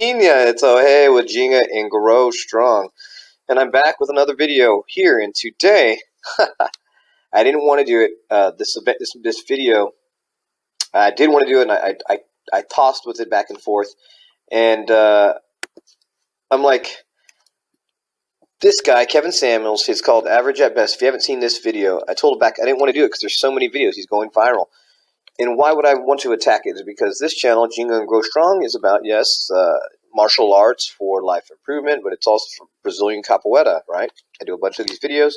Ginga, it's hey with Ginga and Grow Strong. And I'm back with another video here. And today, I didn't want to do it. This video, I did want to do it, and I tossed with it back and forth. And I'm like, this guy, Kevin Samuels, he's called Average at Best. If you haven't seen this video, I told him back I didn't want to do it because there's so many videos. He's going viral. And why would I want to attack it? Is because this channel, Ginga and Grow Strong, is about, yes, martial arts for life improvement, but it's also for Brazilian Capoeira, right? I do a bunch of these videos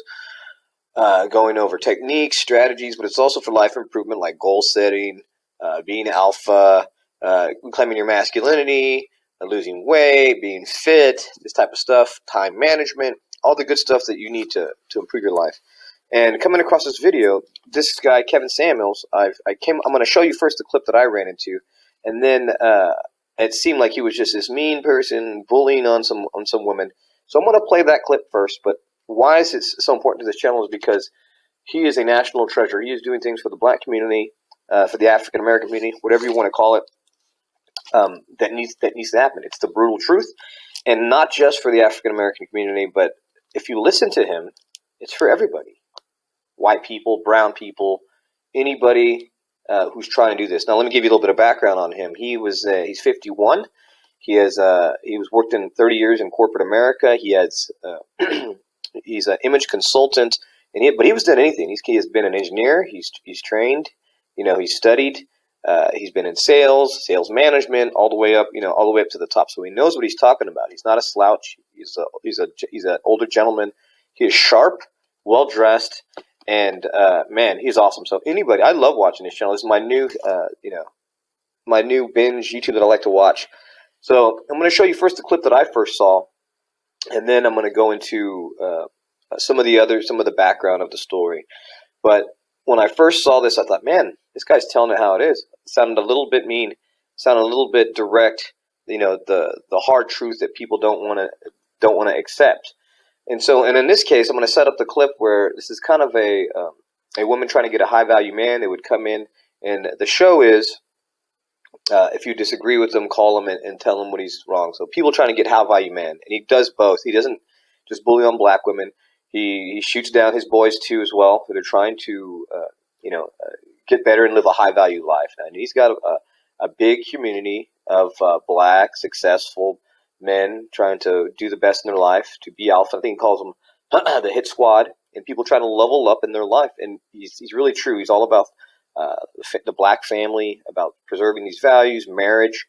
going over techniques, strategies, but it's also for life improvement, like goal setting, being alpha, claiming your masculinity, losing weight, being fit, this type of stuff, time management, all the good stuff that you need to improve your life. And coming across this video, this guy, Kevin Samuels, I'm going to show you first the clip that I ran into, and then it seemed like he was just this mean person bullying on some women. So I'm going to play that clip first, but why is it so important to this channel is because he is a national treasure. He is doing things for the black community, for the African American community, whatever you want to call it, that needs to happen. It's the brutal truth, and not just for the African American community, but if you listen to him, it's for everybody. White people, brown people, anybody who's trying to do this. Now, let me give you a little bit of background on him. He's 51. He was worked in 30 years in corporate America. He's an image consultant, but he was done anything. He has been an engineer. He's trained. He's studied. He's been in sales management, all the way up to the top. So he knows what he's talking about. He's not a slouch. He's an older gentleman. He is sharp, well dressed. And man, he's awesome. So anybody, I love watching this channel. This is my new, my new binge YouTube that I like to watch. So I'm going to show you first the clip that I first saw, and then I'm going to go into some of the background of the story. But when I first saw this, I thought, man, this guy's telling it how it is. It sounded a little bit mean, sounded a little bit direct. The hard truth that people don't want to accept. And in this case, I'm going to set up the clip where this is kind of a woman trying to get a high-value man. They would come in, and the show is, if you disagree with them, call him and tell him what he's wrong. So people trying to get high-value man, and he does both. He doesn't just bully on black women. He shoots down his boys, too, as well, who are trying to, get better and live a high-value life. And he's got a big community of black, successful men trying to do the best in their life, to be alpha. I think he calls them the hit squad, and people trying to level up in their life. And he's really true. He's all about the black family, about preserving these values, marriage,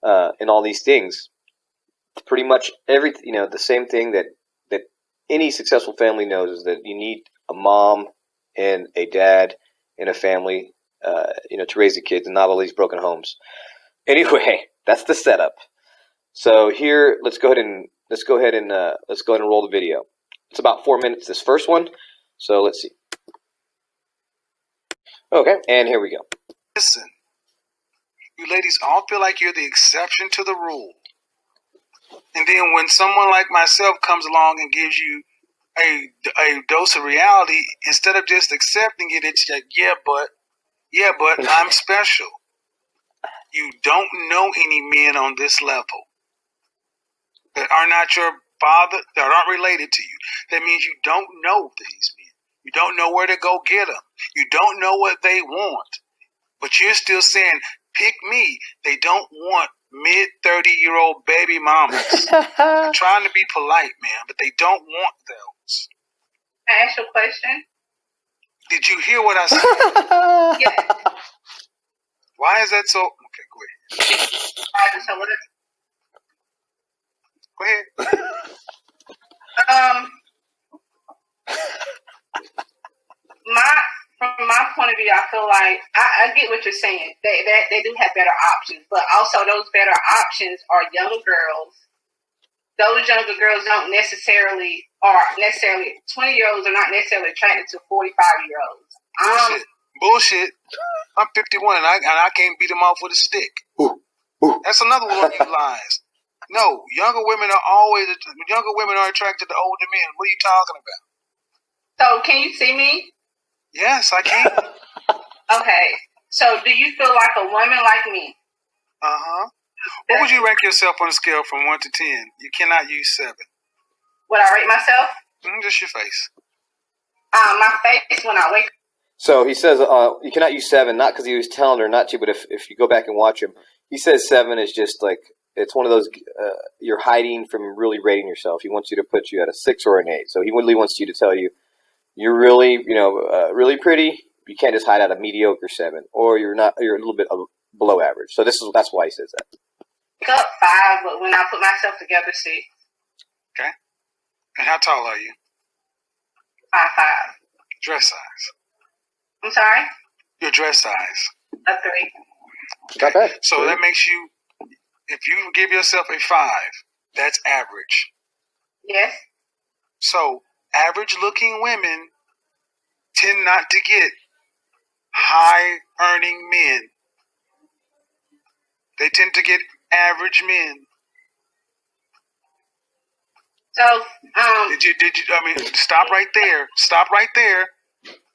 and all these things. Pretty much the same thing that any successful family knows is that you need a mom and a dad and a family, to raise the kids, and not all these broken homes. Anyway, that's the setup. So here, let's go ahead and roll the video. It's about 4 minutes, this first one. So let's see. Okay, and here we go. Listen, you ladies all feel like you're the exception to the rule. And then when someone like myself comes along and gives you a dose of reality, instead of just accepting it, it's like, yeah, but I'm special. You don't know any men on this level that are not your father, that aren't related to you. That means you don't know these men. You don't know where to go get them. You don't know what they want. But you're still saying, pick me. They don't want mid-30-year-old baby mamas. I'm trying to be polite, man, but they don't want those. Can I ask you a question? Did you hear what I said? Yes. Why is that so? Okay, go ahead. Go ahead. From my point of view, I feel like I get what you're saying. They do have better options, but also those better options are younger girls. Those younger girls don't necessarily 20-year-olds are not necessarily attracted to 45-year-olds. Bullshit. I'm 51 and I can't beat them off with a stick. That's another one of you lies. No, younger women are attracted to older men. What are you talking about? So can you see me? Yes, I can. Okay. So do you feel like a woman like me? Uh-huh. What would you rank yourself on a scale from 1 to 10? You cannot use 7. Would I rate myself? Just your face. My face when I wake up. So he says you cannot use 7, not because he was telling her not to, but if you go back and watch him, he says 7 is just like, it's one of those, you're hiding from really rating yourself. He wants you to put you at a 6 or an 8. So he really wants you to tell you, you're really, really pretty. You can't just hide at a mediocre 7, or you're a little bit below average. So that's why he says that. Up 5, but when I put myself together, 6. Okay. And how tall are you? 5'5". Dress size. I'm sorry? Your dress size. A 3. Not bad. So that makes you, if you give yourself a 5, that's average. Yes. So average looking women tend not to get high earning men. They tend to get average men. So, Did you, stop right there. Stop right there.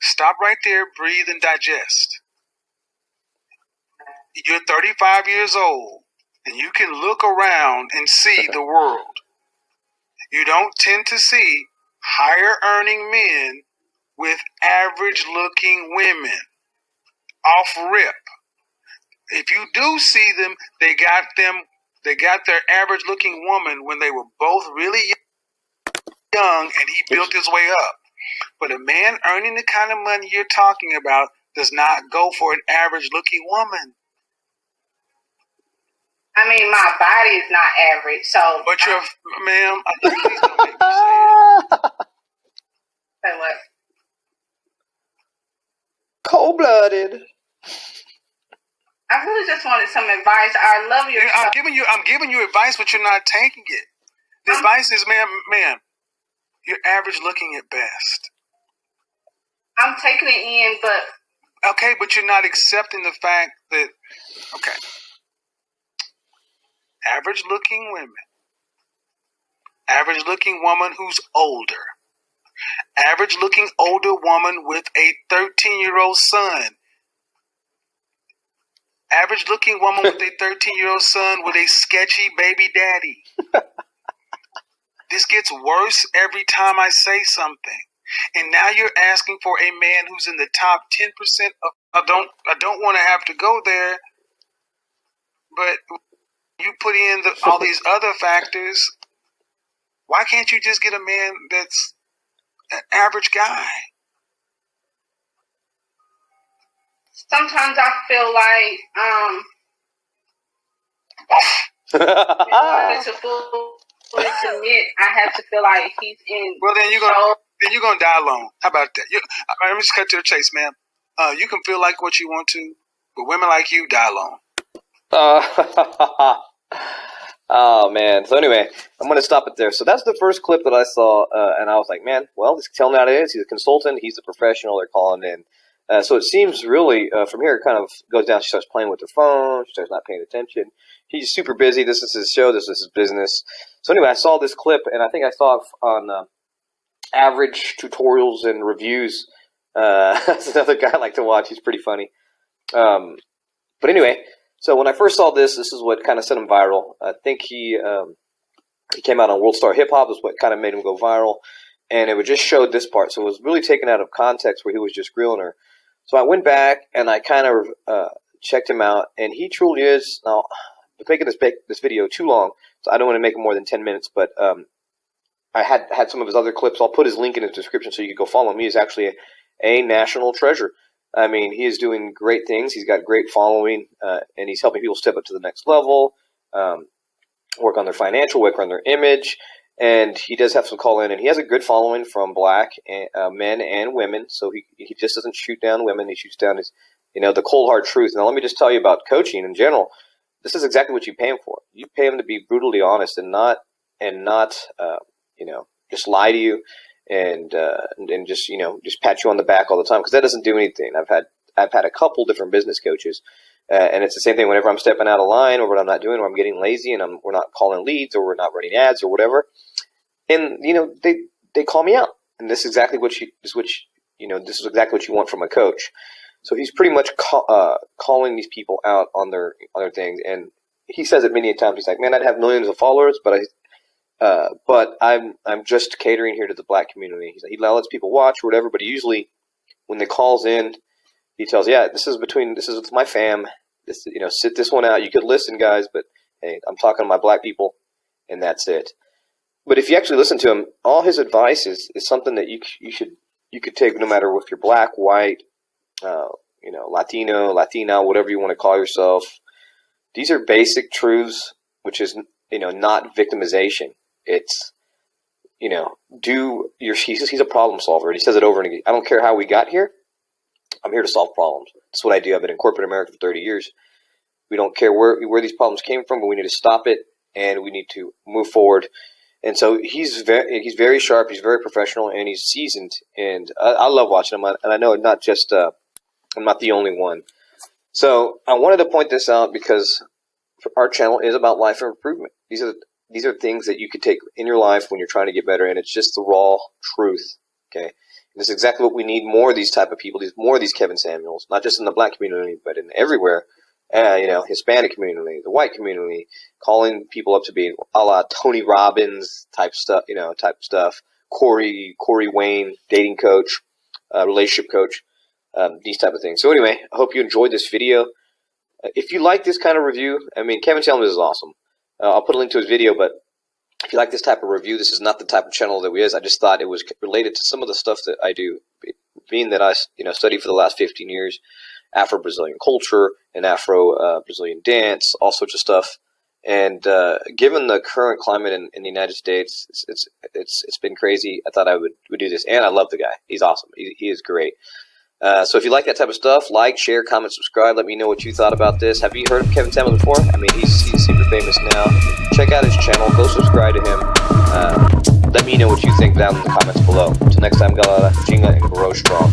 Stop right there. Breathe and digest. You're 35 years old, and you can look around and see the world. You don't tend to see higher earning men with average looking women. Off rip. If you do see them, they got their average looking woman when they were both really young, and he built his way up. But a man earning the kind of money you're talking about does not go for an average looking woman. I mean, my body is not average, so. But ma'am, please don't make me say it. Say what? Cold-blooded. I really just wanted some advice. I love your. I'm giving you advice, but you're not taking it. The advice is, ma'am, you're average looking at best. I'm taking it in, but. Okay, but you're not accepting the fact that, okay. Average looking women. Average looking woman who's older. Average looking older woman with a 13-year-old son. Average looking woman with a 13-year-old son with a sketchy baby daddy. This gets worse every time I say something. And now you're asking for a man who's in the top 10% of, I don't want to have to go there, but you put in all these other factors. Why can't you just get a man that's an average guy? Sometimes I feel like in order to fully submit, I have to feel like he's in. Well, then you're gonna die alone. How about that? Let me just cut to the chase, ma'am. You can feel like what you want to, but women like you die alone. Oh man. So anyway, I'm gonna stop it there. So that's the first clip that I saw, and I was like, man, well, just tell me how it is. He's a consultant. He's a professional. They're calling in. So it seems really, from here, it kind of goes down. She starts playing with her phone. She starts not paying attention. He's super busy. This is his show. This is his business. So anyway, I saw this clip, and I think I saw it on Average Tutorials and Reviews. That's another guy I like to watch. He's pretty funny. But anyway, so when I first saw this is what kind of sent him viral. I think he came out on World Star Hip Hop is what kind of made him go viral. And it would just showed this part. So it was really taken out of context where he was just grilling her. So I went back and I kind of checked him out. And he truly is. Now, I'm making this video too long, so I don't want to make it more than 10 minutes. But I had some of his other clips. I'll put his link in his description so you can go follow him. He is actually a national treasure. I mean, he is doing great things. He's got great following, and he's helping people step up to the next level, work on their financial, work on their image. And he does have some call in, and he has a good following from black men and women. So he just doesn't shoot down women; he shoots down his, the cold hard truth. Now, let me just tell you about coaching in general. This is exactly what you pay him for. You pay him to be brutally honest and not just lie to you and just just pat you on the back all the time, because that doesn't do anything. I've had a couple different business coaches. And it's the same thing whenever I'm stepping out of line or what I'm not doing, or I'm getting lazy and we're not calling leads or we're not running ads or whatever. And, they call me out. And this is exactly what this is exactly what you want from a coach. So he's pretty much calling these people out on their things. And he says it many times. He's like, man, I'd have millions of followers, but I'm just catering here to the black community. He's like, he lets people watch or whatever, but he usually, when they calls in, he tells, yeah, this is with my fam. This, sit this one out. You could listen, guys, but hey, I'm talking to my black people, and that's it. But if you actually listen to him, all his advice is something that you could take no matter if you're black, white, Latino, Latina, whatever you want to call yourself. These are basic truths, which is not victimization. It's he's a problem solver, and he says it over and again. I don't care how we got here. I'm here to solve problems. That's what I do. I've been in corporate America for 30 years. We don't care where these problems came from, but we need to stop it, and we need to move forward. And so he's very sharp. He's very professional, and he's seasoned. And I love watching him. And I know not just I'm not the only one. So I wanted to point this out because our channel is about life improvement. These are things that you could take in your life when you're trying to get better, and it's just the raw truth. Okay. This is exactly what we need, more of these type of people, more of these Kevin Samuels, not just in the black community, but in everywhere. Hispanic community, the white community, calling people up to be a la Tony Robbins type stuff, Corey Wayne, dating coach, relationship coach, these type of things. So anyway, I hope you enjoyed this video. If you like this kind of review, Kevin Samuels is awesome. I'll put a link to his video, but if you like this type of review, this is not the type of channel that we is. I just thought it was related to some of the stuff that I do, being that I studied for the last 15 years, Afro-Brazilian culture and Afro-Brazilian dance, all sorts of stuff. And given the current climate in the United States, it's been crazy. I thought I would do this, and I love the guy. He's awesome. He is great. So if you like that type of stuff, like, share, comment, subscribe. Let me know what you thought about this. Have you heard of Kevin Samuels before? He's super famous now. Check out his channel. Go subscribe to him. Let me know what you think down in the comments below. Until next time, galera, Ginga, and grow strong.